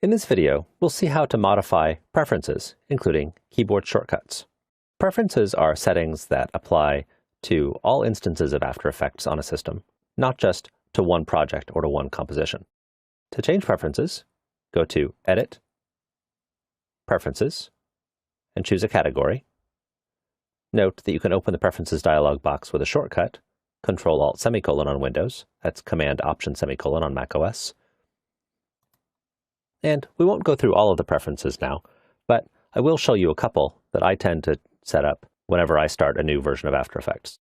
In this video, we'll see how to modify preferences, including keyboard shortcuts. Preferences are settings that apply to all instances of After Effects on a system, not just to one project or to one composition. To change preferences, go to Edit, Preferences, and choose a category. Note that you can open the Preferences dialog box with a shortcut, Control-Alt-, on Windows, that's Command-Option- on macOS. And we won't go through all of the preferences now, but I will show you a couple that I tend to set up whenever I start a new version of After Effects.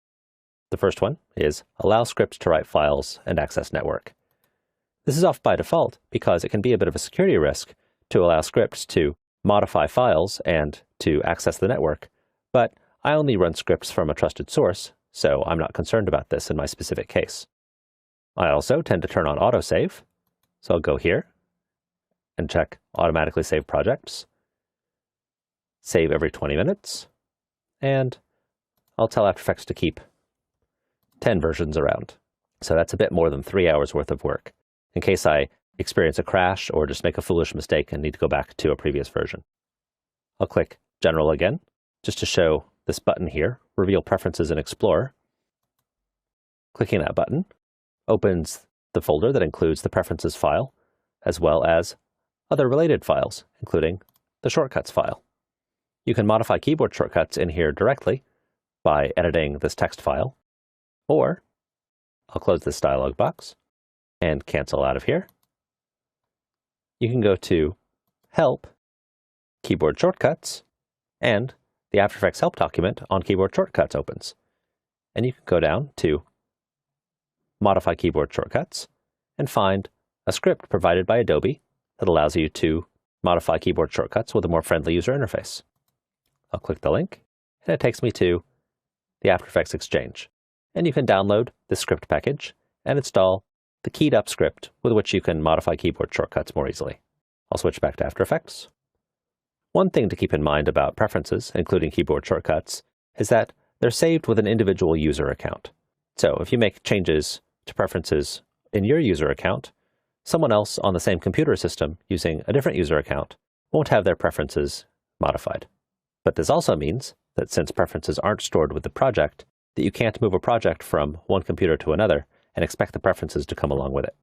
The first one is Allow scripts to write files and access network. This is off by default because it can be a bit of a security risk to allow scripts to modify files and to access the network, but I only run scripts from a trusted source, so I'm not concerned about this in my specific case. I also tend to turn on autosave, so I'll go here and check Automatically Save Projects, save every 20 minutes, and I'll tell After Effects to keep 10 versions around. So that's a bit more than 3 hours worth of work, in case I experience a crash or just make a foolish mistake and need to go back to a previous version. I'll click General again, just to show this button here, Reveal Preferences in Explorer. Clicking that button opens the folder that includes the Preferences file, as well as other related files, including the Shortcuts file. You can modify keyboard shortcuts in here directly by editing this text file, or I'll close this dialog box and cancel out of here. You can go to Help, Keyboard Shortcuts, and the After Effects help document on keyboard shortcuts opens. And you can go down to Modify Keyboard Shortcuts and find a script provided by Adobe that allows you to modify keyboard shortcuts with a more friendly user interface. I'll click the link, and it takes me to the After Effects Exchange. And you can download this script package and install the keyed up script with which you can modify keyboard shortcuts more easily. I'll switch back to After Effects. One thing to keep in mind about preferences, including keyboard shortcuts, is that they're saved with an individual user account. So if you make changes to preferences in your user account, someone else on the same computer system using a different user account won't have their preferences modified. But this also means that since preferences aren't stored with the project, that you can't move a project from one computer to another and expect the preferences to come along with it.